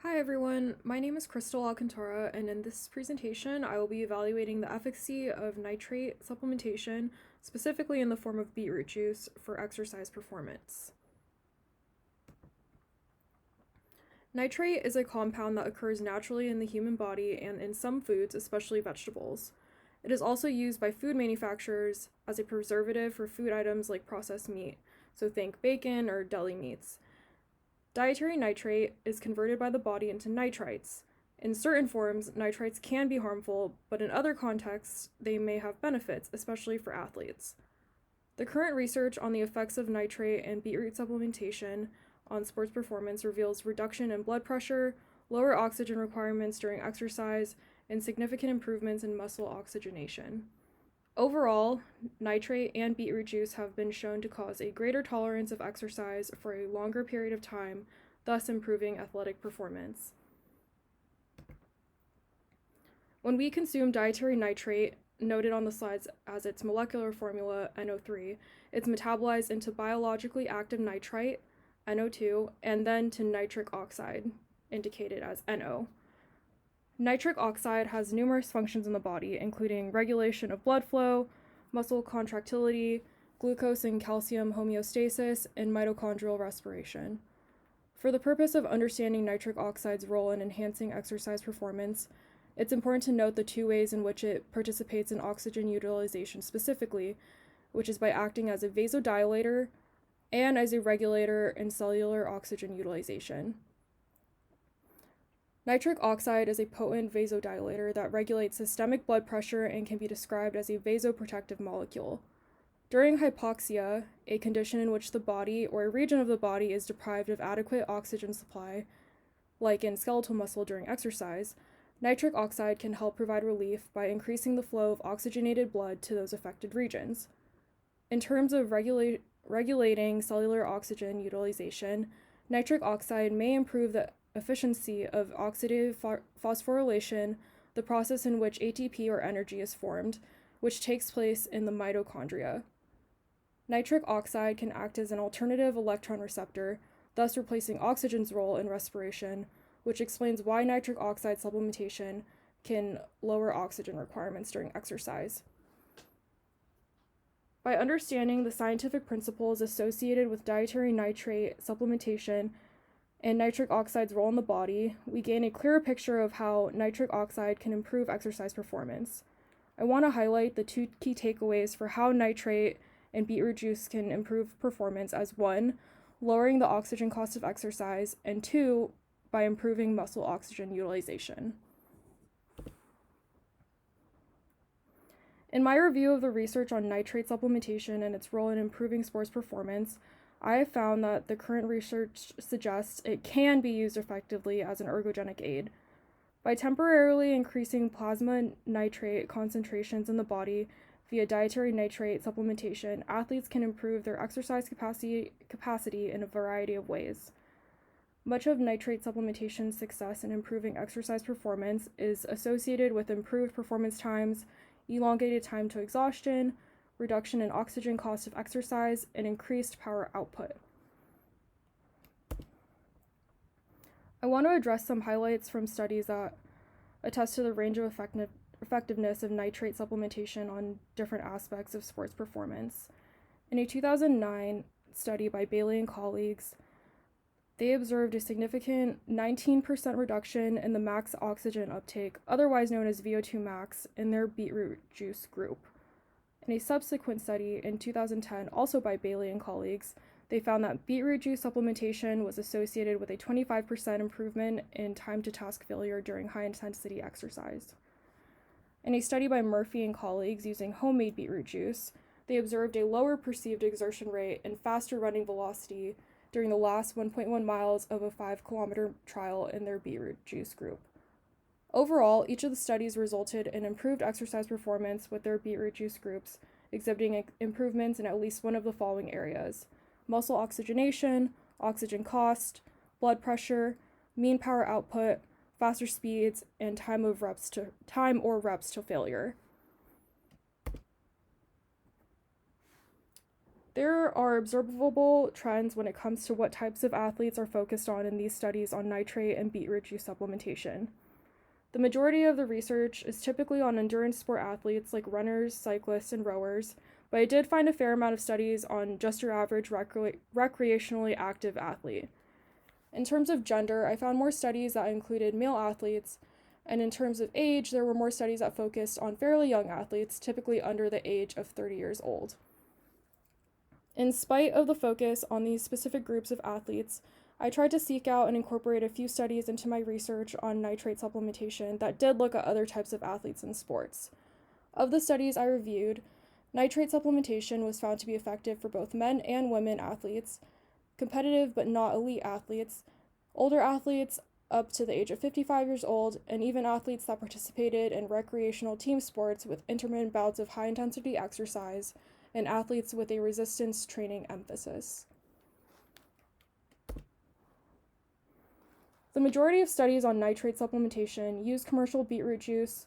Hi everyone, my name is Crystal Alcantara, and in this presentation I will be evaluating the efficacy of nitrate supplementation, specifically in the form of beetroot juice, for exercise performance. Nitrate is a compound that occurs naturally in the human body and in some foods, especially vegetables. It is also used by food manufacturers as a preservative for food items like processed meat, so think bacon or deli meats. Dietary nitrate is converted by the body into nitrites. In certain forms, nitrites can be harmful, but in other contexts, they may have benefits, especially for athletes. The current research on the effects of nitrate and beetroot supplementation on sports performance reveals reduction in blood pressure, lower oxygen requirements during exercise, and significant improvements in muscle oxygenation. Overall, nitrate and beetroot juice have been shown to cause a greater tolerance of exercise for a longer period of time, thus improving athletic performance. When we consume dietary nitrate, noted on the slides as its molecular formula NO3, it's metabolized into biologically active nitrite, NO2, and then to nitric oxide, indicated as NO. Nitric oxide has numerous functions in the body, including regulation of blood flow, muscle contractility, glucose and calcium homeostasis, and mitochondrial respiration. For the purpose of understanding nitric oxide's role in enhancing exercise performance, it's important to note the two ways in which it participates in oxygen utilization specifically, which is by acting as a vasodilator and as a regulator in cellular oxygen utilization. Nitric oxide is a potent vasodilator that regulates systemic blood pressure and can be described as a vasoprotective molecule. During hypoxia, a condition in which the body or a region of the body is deprived of adequate oxygen supply, like in skeletal muscle during exercise, nitric oxide can help provide relief by increasing the flow of oxygenated blood to those affected regions. In terms of regulating cellular oxygen utilization, nitric oxide may improve the efficiency of oxidative phosphorylation, the process in which ATP or energy is formed, which takes place in the mitochondria. Nitric oxide can act as an alternative electron receptor, thus replacing oxygen's role in respiration, which explains why nitric oxide supplementation can lower oxygen requirements during exercise. By understanding the scientific principles associated with dietary nitrate supplementation and nitric oxide's role in the body, we gain a clearer picture of how nitric oxide can improve exercise performance. I want to highlight the two key takeaways for how nitrate and beetroot juice can improve performance as 1, lowering the oxygen cost of exercise, and 2, by improving muscle oxygen utilization. In my review of the research on nitrate supplementation and its role in improving sports performance, I have found that the current research suggests it can be used effectively as an ergogenic aid. By temporarily increasing plasma nitrate concentrations in the body via dietary nitrate supplementation, athletes can improve their exercise capacity in a variety of ways. Much of nitrate supplementation's success in improving exercise performance is associated with improved performance times, elongated time to exhaustion, reduction in oxygen cost of exercise, and increased power output. I want to address some highlights from studies that attest to the range of effectiveness of nitrate supplementation on different aspects of sports performance. In a 2009 study by Bailey and colleagues, they observed a significant 19% reduction in the max oxygen uptake, otherwise known as VO2 max, in their beetroot juice group. In a subsequent study in 2010, also by Bailey and colleagues, they found that beetroot juice supplementation was associated with a 25% improvement in time to task failure during high-intensity exercise. In a study by Murphy and colleagues using homemade beetroot juice, they observed a lower perceived exertion rate and faster running velocity during the last 1.1 miles of a 5-kilometer trial in their beetroot juice group. Overall, each of the studies resulted in improved exercise performance with their beetroot juice groups, exhibiting improvements in at least one of the following areas: muscle oxygenation, oxygen cost, blood pressure, mean power output, faster speeds, and time or reps to failure. There are observable trends when it comes to what types of athletes are focused on in these studies on nitrate and beetroot juice supplementation. The majority of the research is typically on endurance sport athletes like runners, cyclists, and rowers, but I did find a fair amount of studies on just your average recreationally active athlete. In terms of gender, I found more studies that included male athletes, and in terms of age, there were more studies that focused on fairly young athletes, typically under the age of 30 years old. In spite of the focus on these specific groups of athletes, I tried to seek out and incorporate a few studies into my research on nitrate supplementation that did look at other types of athletes in sports. Of the studies I reviewed, nitrate supplementation was found to be effective for both men and women athletes, competitive but not elite athletes, older athletes up to the age of 55 years old, and even athletes that participated in recreational team sports with intermittent bouts of high-intensity exercise, and athletes with a resistance training emphasis. The majority of studies on nitrate supplementation use commercial beetroot juice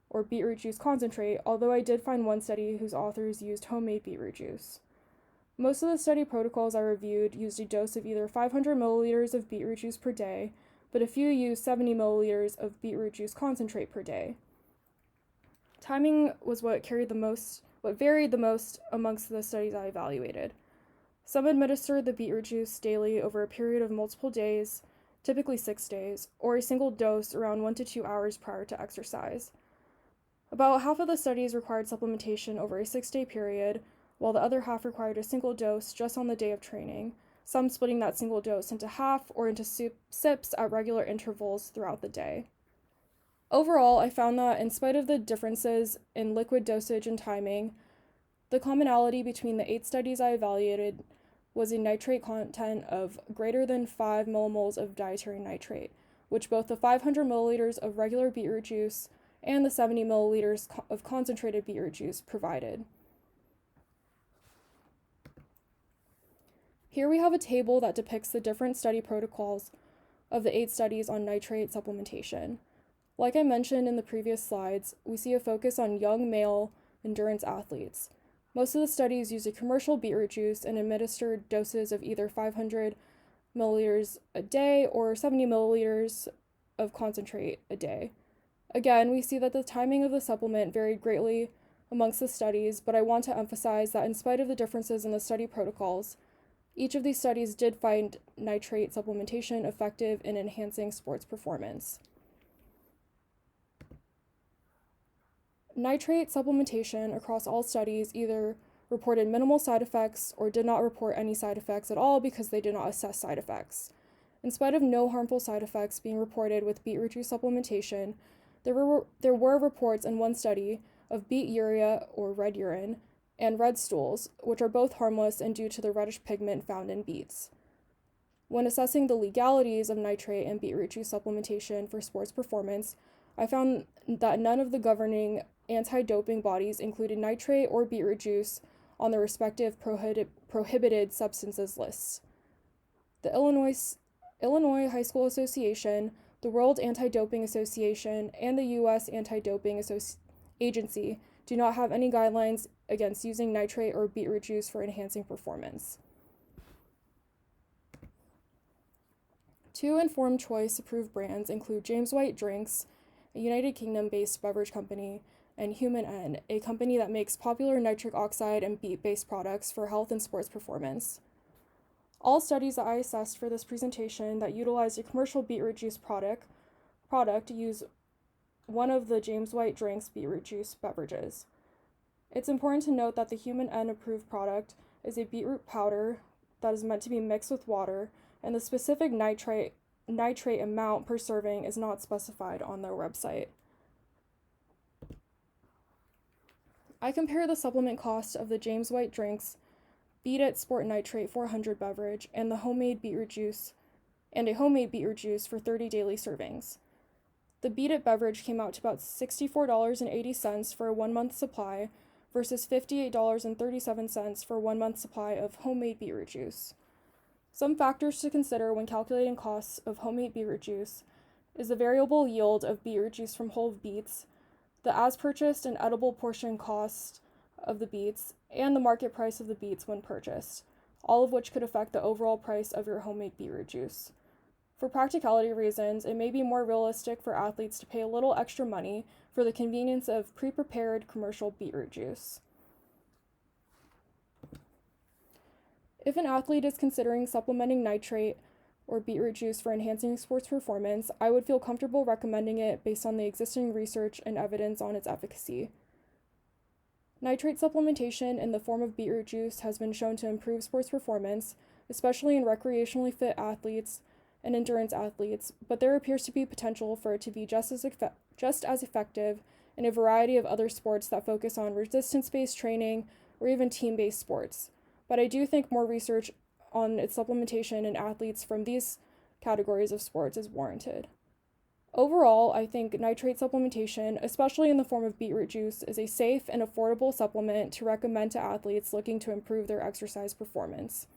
or beetroot juice concentrate, although I did find one study whose authors used homemade beetroot juice. Most of the study protocols I reviewed used a dose of either 500 milliliters of beetroot juice per day, but a few used 70 milliliters of beetroot juice concentrate per day. Timing was what varied the most amongst the studies I evaluated. Some administered the beetroot juice daily over a period of multiple days, typically 6 days, or a single dose around 1 to 2 hours prior to exercise. About half of the studies required supplementation over a 6-day period, while the other half required a single dose just on the day of training, some splitting that single dose into half or into sips at regular intervals throughout the day. Overall, I found that in spite of the differences in liquid dosage and timing, the commonality between the 8 studies I evaluated was a nitrate content of greater than 5 millimoles of dietary nitrate, which both the 500 milliliters of regular beetroot juice and the 70 milliliters of concentrated beetroot juice provided. Here we have a table that depicts the different study protocols of the 8 studies on nitrate supplementation. Like I mentioned in the previous slides, we see a focus on young male endurance athletes. Most of the studies used a commercial beetroot juice and administered doses of either 500 milliliters a day or 70 milliliters of concentrate a day. Again, we see that the timing of the supplement varied greatly amongst the studies, but I want to emphasize that in spite of the differences in the study protocols, each of these studies did find nitrate supplementation effective in enhancing sports performance. Nitrate supplementation across all studies either reported minimal side effects or did not report any side effects at all because they did not assess side effects. In spite of no harmful side effects being reported with beetroot juice supplementation, there were reports in one study of beet urea or red urine and red stools, which are both harmless and due to the reddish pigment found in beets. When assessing the legalities of nitrate and beetroot juice supplementation for sports performance, I found that none of the governing anti-doping bodies included nitrate or beetroot juice on their respective prohibited substances lists. The Illinois High School Association, the World Anti-Doping Association, and the U.S. Anti-Doping Agency do not have any guidelines against using nitrate or beetroot juice for enhancing performance. 2 informed choice approved brands include James White Drinks, a United Kingdom-based beverage company, and Human N, a company that makes popular nitric oxide and beet-based products for health and sports performance. All studies that I assessed for this presentation that utilized a commercial beetroot juice product use one of the James White Drinks beetroot juice beverages. It's important to note that the Human N approved product is a beetroot powder that is meant to be mixed with water, and the specific nitrate amount per serving is not specified on their website. I compare the supplement cost of the James White Drinks Beat It Sport Nitrate 400 beverage and a homemade beetroot juice for 30 daily servings. The Beat It beverage came out to about $64.80 for a 1-month supply versus $58.37 for a 1-month supply of homemade beetroot juice. Some factors to consider when calculating costs of homemade beetroot juice is the variable yield of beetroot juice from whole beets, the as-purchased and edible portion cost of the beets and the market price of the beets when purchased, all of which could affect the overall price of your homemade beetroot juice. For practicality reasons, it may be more realistic for athletes to pay a little extra money for the convenience of pre-prepared commercial beetroot juice. If an athlete is considering supplementing nitrate or beetroot juice for enhancing sports performance, I would feel comfortable recommending it based on the existing research and evidence on its efficacy. Nitrate supplementation in the form of beetroot juice has been shown to improve sports performance, especially in recreationally fit athletes and endurance athletes, but there appears to be potential for it to be just as effective in a variety of other sports that focus on resistance-based training or even team-based sports. But I do think more research on its supplementation in athletes from these categories of sports is warranted. Overall, I think nitrate supplementation, especially in the form of beetroot juice, is a safe and affordable supplement to recommend to athletes looking to improve their exercise performance.